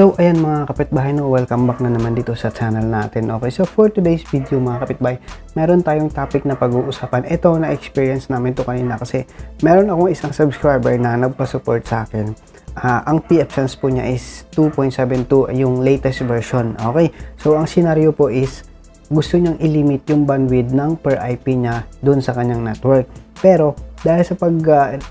So, ayan mga kapitbahay, no, welcome back na naman dito sa channel natin. Okay, so for today's video mga kapitbahay, meron tayong topic na pag-uusapan. Ito na-experience namin to kanina kasi meron akong isang subscriber na nagpa-support sa akin. Ang pfSense po niya is 2.72, yung latest version. Okay, so ang scenario po is gusto niyang i-limit yung bandwidth ng per IP niya dun sa kanyang network. Pero dahil sa pag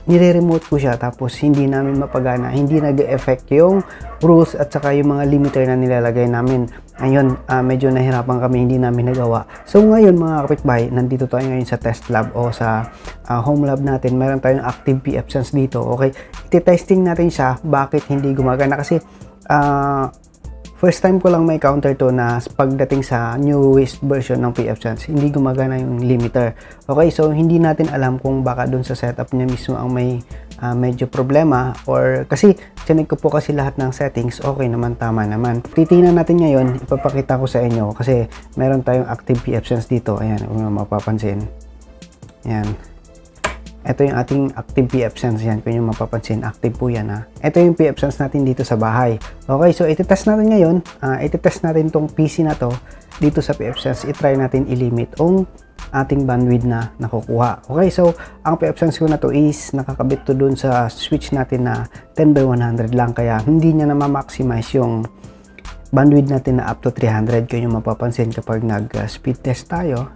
nire-remote ko siya tapos hindi namin mapagana, hindi nag-effect yung rules at saka yung mga limiter na nilalagay namin. Ayun, medyo nahirapan kami, hindi namin nagawa. So ngayon mga kapitbahay, nandito tayo ngayon sa test lab o sa home lab natin. Meron tayong active pfSense dito. Okay, iti-testing natin siya bakit hindi gumagana kasi first time ko lang may counter to na pagdating sa newest version ng pfSense, hindi gumagana yung limiter. Okay, so hindi natin alam kung baka dun sa setup niya mismo ang may medyo problema or kasi chinek ko po kasi lahat ng settings, okay naman, tama naman. Titingnan natin ngayon, ipapakita ko sa inyo kasi meron tayong active pfSense dito. Ayan, kung mapapansin. Ayan. Ito yung ating active pfSense yan. Kung yung mapapansin, active po yan ha. Ito yung pfSense natin dito sa bahay. Okay, so iti-test natin ngayon. Iti-test natin tong PC na to dito sa pfSense. I-try natin i-limit ang ating bandwidth na nakukuha. Okay, so ang pfSense ko na to is nakakabit to dun sa switch natin na 10/100 lang. Kaya hindi niya na ma-maximize yung bandwidth natin na up to 300. Kung yung mapapansin kapag nag-speed test tayo.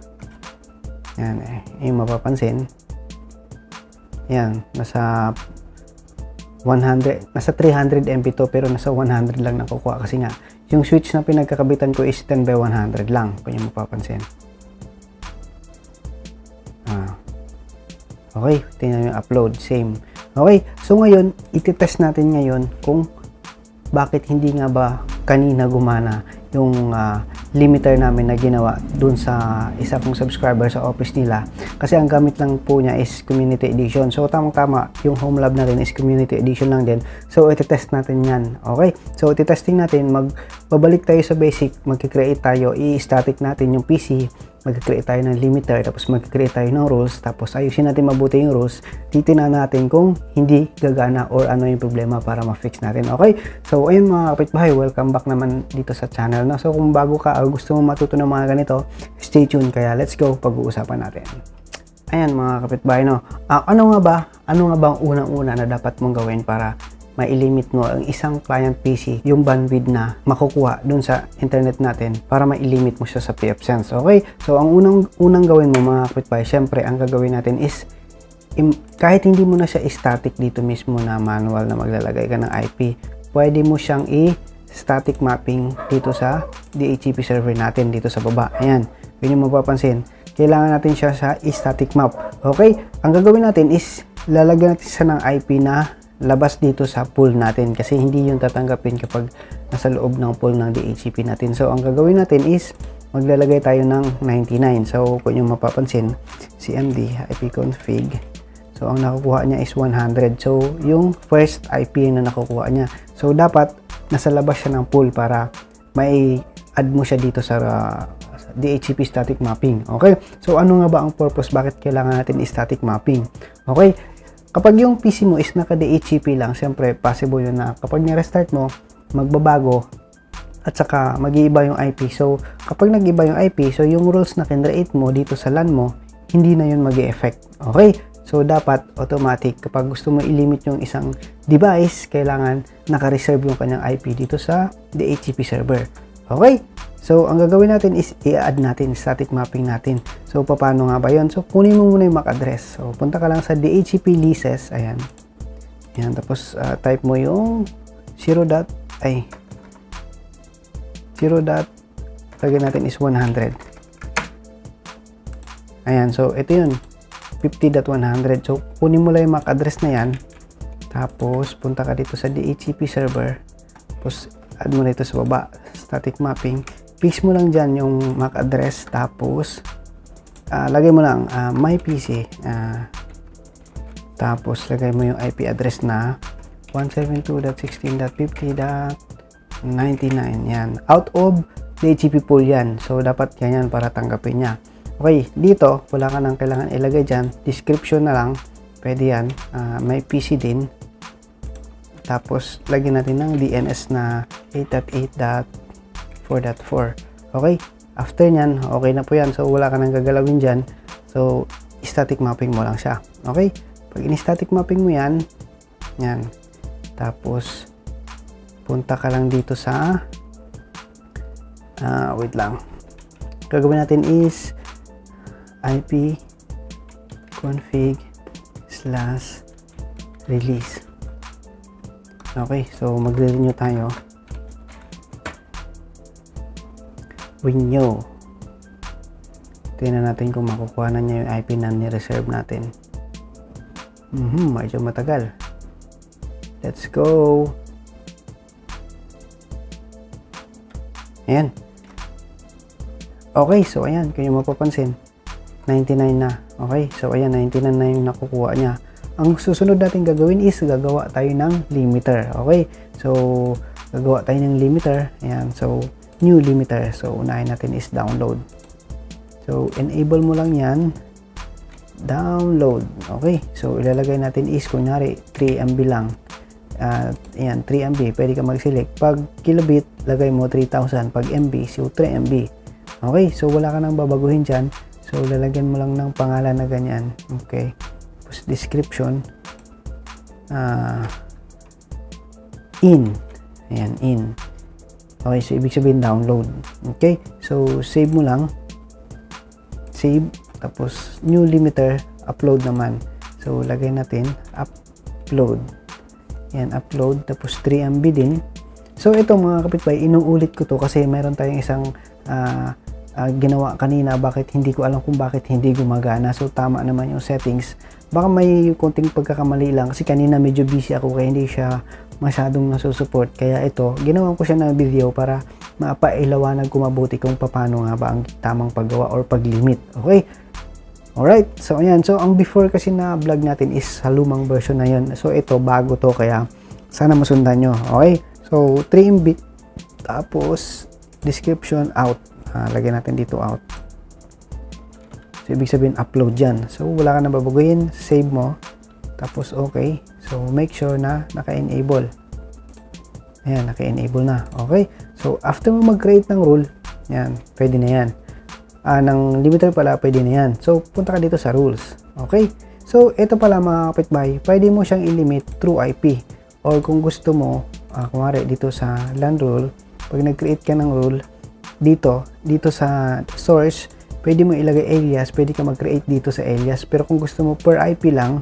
Yan yung mapapansin. Yan, nasa 300 MP to pero nasa 100 lang nakukuha kasi nga yung switch na pinagkakabitan ko is 10/100 lang kung yung mapapansin. Okay, tingnan yung upload, same. Okay, so ngayon iti-test natin ngayon kung bakit hindi nga ba kanina gumana yung limiter namin na ginawa dun sa isa kong subscriber sa office nila kasi ang gamit lang po niya is community edition. So tamang-tama yung home lab na rin is community edition lang din. So iti-test natin yan. Okay, so iti-testing natin, babalik tayo sa basic, mag-create tayo, i-static natin yung PC, mag-create tayo ng limiter, tapos mag-create tayo ng rules, tapos ayusin natin mabuti yung rules, titingnan natin kung hindi gagana or ano yung problema para ma-fix natin. Okay, so ayun mga kapitbahay, welcome back naman dito sa channel na. So kung bago ka o gusto mo matuto ng mga ganito, stay tuned, kaya let's go, pag-uusapan natin. Ayan mga kapitbahay, no? Ano nga ba ang unang-una na dapat mong gawin para ma-limit mo ang isang client PC yung bandwidth na makukuha dun sa internet natin para ma-limit mo siya sa pfSense. Okay, so ang unang gawin mo mga kapitbahay, syempre ang gagawin natin is kahit hindi mo na siya static dito mismo na manual na maglalagay ka ng IP, pwede mo siyang static mapping dito sa DHCP server natin dito sa baba. Ayan, yun yung mapapansin, kailangan natin siya sa static map. Okay, ang gagawin natin is lalagyan natin siya ng IP na labas dito sa pool natin kasi hindi yung tatanggapin kapag nasa loob ng pool ng DHCP natin. So ang gagawin natin is maglalagay tayo ng 99. So kung yung mapapansin, cmd ipconfig, so ang nakukuha niya is 100. So yung first IP na nakukuha niya, so dapat nasa labas siya ng pool para may add mo siya dito sa DHCP static mapping. Okay, so ano nga ba ang purpose, bakit kailangan natin static mapping? Okay, kapag yung PC mo is naka DHCP lang, siyempre possible yun na kapag ni-restart mo, magbabago at saka mag-iiba yung IP. So kapag nag-iba yung IP, so yung rules na kinreate mo dito sa LAN mo, hindi na yun mag-e-effect. Okay, so dapat automatic kapag gusto mo i-limit yung isang device, kailangan naka-reserve yung kanyang IP dito sa DHCP server. Okay, so ang gagawin natin is i-add natin static mapping natin. So paano nga ba yun? So kunin mo muna yung MAC address. So punta ka lang sa DHCP leases. Ayan. Ayan, tapos type mo yung 0. Lagyan natin is 100. Ayan, so ito yun, 50.100. So kunin mo lang yung MAC address na yan. Tapos punta ka dito sa DHCP server. Tapos add mo na ito sa baba, static mapping. Fix mo lang dyan yung MAC address, tapos lagay mo lang my PC, tapos lagay mo yung IP address na 172.16.50.99. yan, out of DHCP pool yan, so dapat ganyan para tanggapin niya. Okay, dito wala ka nang kailangan ilagay dyan, description na lang, pwede yan, my PC din. tapos lagyan natin ng DNS na 8.8.4.4. Okay, after nyan, okay na po yan. So wala ka nang gagalawin dyan. So static mapping mo lang siya. Okay, pag in-static mapping mo yan, tapos punta ka lang dito sa wait lang, gagawin natin is IP config /release. Okay, so magre-renew tayo. Renew. Tingnan natin kung makukuha na niya yung IP na ni-reserve natin. Medyo matagal. Let's go. Ayan. Okay, so ayan, kung yung mapapansin, 99 na. Okay, so ayan, 99 na yung nakukuha niya. Ang susunod natin gagawin is gagawa tayo ng limiter. Okay, so gagawa tayo ng limiter. Ayan, so new limiter. So unahin natin is download. So enable mo lang yan. Download. Okay, so ilalagay natin is kunyari 3 MB lang. Ayan, 3 MB. Pwede ka mag-select. Pag kilobit, lagay mo 3,000. Pag MB, so 3 MB. Okay, so wala ka nang babaguhin dyan. So lalagyan mo lang ng pangalan na ganyan. Okay, tapos description, in. Ayan, in. Okay, so ibig sabihin download. Okay, so save mo lang. Save, tapos new limiter, upload naman. So lagay natin upload. Yan, upload, tapos 3 MB din. So ito mga kapitbahay, inuulit ko to kasi mayroon tayong isang ginawa kanina, bakit hindi ko alam kung bakit hindi gumagana. So tama naman yung settings, baka may konting pagkakamali lang kasi kanina medyo busy ako kaya hindi siya masyadong nasusupport. Kaya ito, ginawa ko siya na video para mapailawanag ko mabuti kung paano nga ba ang tamang paggawa or paglimit. Okay, alright, so ayan, so ang before kasi na vlog natin is sa lumang version na yun. So ito bago to, kaya sana masundan nyo. Okay, so 3 MB, tapos description out. Lagyan natin dito out. So ibig sabihin upload dyan. So wala ka na babaguhin, save mo, tapos okay. So make sure na naka-enable. Ayan, naka-enable na. Okay, so after mo mag-create ng rule, yan, pwede na yan. Ng limiter pala, pwede na yan. So punta ka dito sa rules. Okay, so ito pala mga kapitbahay, pwede mo siyang i-limit through IP, or kung gusto mo, kumari dito sa LAN rule, pag nag-create ka ng rule, dito sa source, pwede mo ilagay alias, pwede ka mag-create dito sa alias. Pero kung gusto mo per IP lang,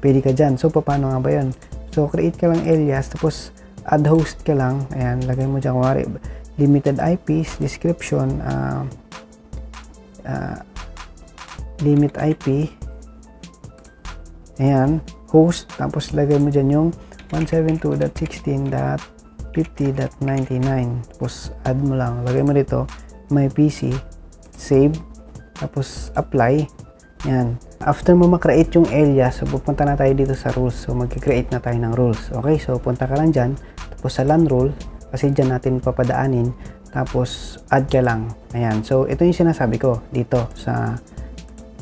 pwede ka dyan. So paano nga ba yun? So create ka lang alias, tapos add host ka lang. Ayan, lagay mo dyan kumari limited IPs, description, limit IP, ayan, host, tapos lagay mo dyan yung 172.16.50.99, tapos add mo lang, lagay mo dito my PC, save, tapos apply. Yan, after mo makreate yung alias, so pupunta na tayo dito sa rules. So mag-create na tayo ng rules. Okay, so punta ka lang dyan, tapos sa LAN rule, kasi dyan natin papadaanin, tapos add ka lang. Ayan, so ito yung sinasabi ko dito sa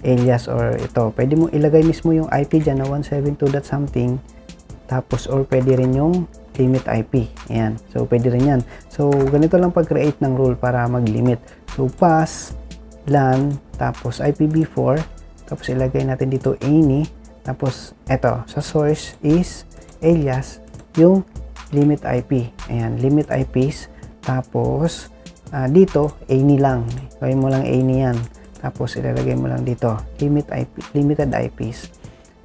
alias, or ito, pwede mo ilagay mismo yung IP dyan na 172.something, tapos or pwede rin yung limit IP. Ayan, so pwede rin yan. So ganito lang pag-create ng rule para mag-limit. So pass LAN, tapos IPv4, tapos ilagay natin dito any, tapos eto sa source is alias yung limit IP. Ayan, limit IPs, tapos dito any lang, gawin mo lang any yan, tapos ilalagay mo lang dito limit IP, limited IPs.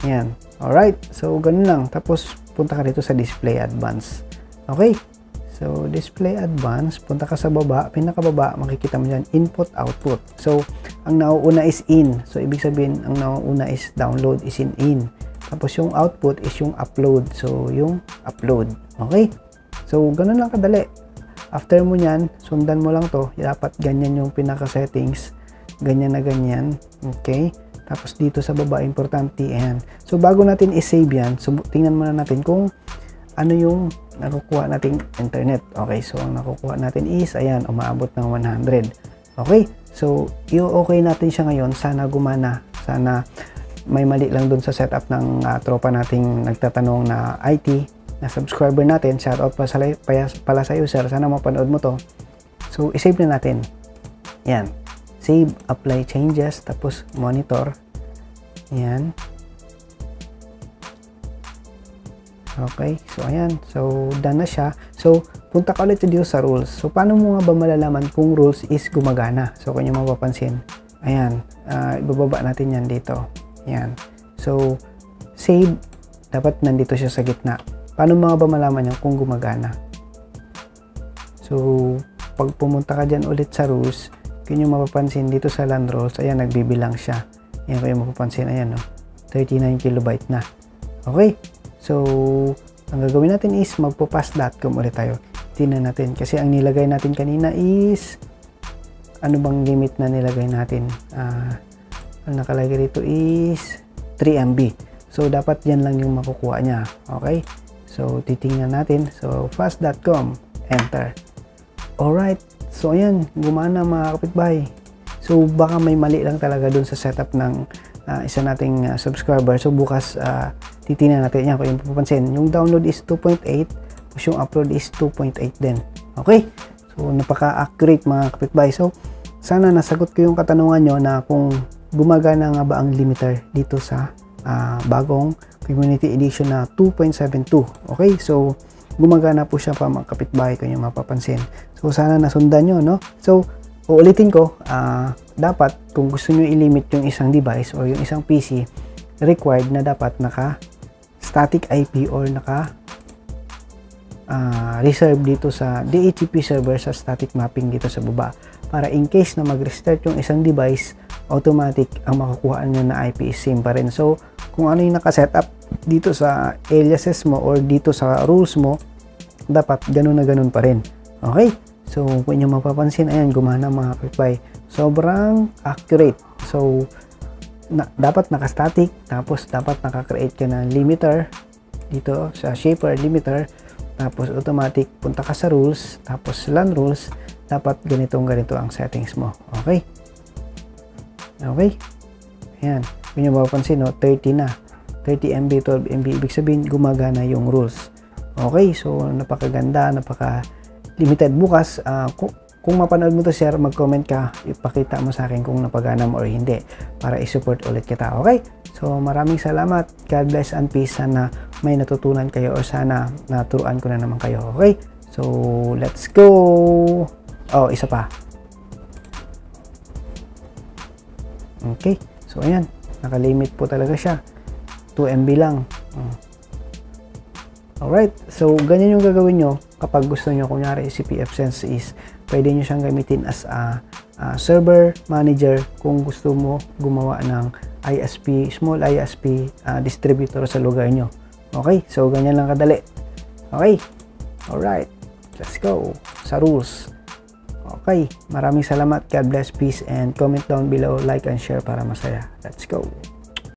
Ayan, alright, so ganun lang. Tapos punta ka dito sa display advanced. Okay, so display advanced, punta ka sa baba, pinakababa, makikita mo dyan input output. So ang nauuna is in, so ibig sabihin ang nauuna is download is in. Tapos yung output is yung upload, so yung upload. Okay, so ganun lang kadali. After mo nyan, sundan mo lang to, dapat ganyan yung pinaka settings, ganyan na ganyan. Okay, tapos dito sa baba importante, ayan. So bago natin i-save yan, so tingnan muna natin kung ano yung nakukuha nating internet. Okay, so ang nakukuha natin is, ayan, umaabot ng 100. Okay, so i-okay natin siya ngayon. Sana gumana, sana may mali lang dun sa setup ng tropa nating nagtatanong na IT. na subscriber natin. Shoutout pala sa iyo, sir. Sana mapanood mo to. So, isave na natin. Yan. Save, apply changes, tapos monitor. Yan. Okay. So, ayan. So, done na siya. So, punta ka ulit dito sa rules. So, paano mo nga ba malalaman kung rules is gumagana? So, kung nyo mapapansin, ayan. Ibababa natin yan dito. Ayan. So, save. Dapat nandito siya sa gitna. Paano mo nga ba malaman yan kung gumagana? So, pag pumunta ka dyan ulit sa rules, kung nyo mapapansin dito sa land rules, ayan, nagbibilang siya. Ayan, kung nyo mapapansin, ayan, no? 39 kilobyte na. Okay? So, ang gagawin natin is magpo-pass.com ulit tayo. Tingnan natin. Kasi ang nilagay natin kanina is, ano bang limit na nilagay natin? Ang nakalagay rito is 3 MB. So, dapat yan lang yung makukuha niya. Okay? So, titingnan natin. So, fast.com. Enter. Alright. So, ayan. Gumana mga kapitbahay. So, baka may mali lang talaga dun sa setup ng isa nating subscriber. So, bukas titingnan natin yan. Kung yung pupansin, yung download is 2.8. Tapos yung upload is 2.8 din. Okay? So, napaka-accurate mga kapitbahay. So, sana nasagot ko yung katanungan nyo na kung gumagana nga ba ang limiter dito sa bagong community edition na 2.72. Okay, so gumagana po siya pa mga kapitbahay kung yung mapapansin. So sana nasundan nyo, no? So uulitin ko, dapat kung gusto nyo i-limit yung isang device or yung isang PC, required na dapat naka static IP or naka reserve dito sa DHCP server sa static mapping dito sa baba, para in case na mag-restart yung isang device, automatic ang makukuha nyo na IP is same pa rin. So, kung ano yung nakasetup dito sa aliases mo or dito sa rules mo, dapat ganun na ganun pa rin. Okay? So, kung nyo mapapansin, ayan, gumana mga kapitbahay. Sobrang accurate. So, dapat naka-static, tapos dapat naka-create ka ng limiter dito sa shaper limiter, tapos automatic punta ka sa rules, tapos LAN rules, dapat ganito ang settings mo. Okay? Okay? Ayan. Kung nyo mapapansin, no, 30 na. 30 MB, 12 MB. Ibig sabihin, gumagana yung rules. Okay? So, napakaganda, napaka-limited. Bukas, kung mapanood mo to, sir, mag-comment ka. Ipakita mo sa akin kung napagana mo or hindi para i-support ulit kita. Okay? So, maraming salamat. God bless and peace. Sana may natutunan kayo or sana naturuan ko na naman kayo. Okay? So, let's go! Oh, isa pa. Okay. So, ayan. Nakalimit po talaga siya. 2 MB lang. Alright. So, ganyan yung gagawin nyo kapag gusto nyo. Kunyari, si pfSense is pwede nyo siyang gamitin as a server manager kung gusto mo gumawa ng ISP, small ISP distributor sa lugar nyo. Okay. So, ganyan lang kadali. Okay. Alright. Let's go sa rules. Okay. Maraming salamat. God bless, peace, and comment down below, like and share para masaya. Let's go.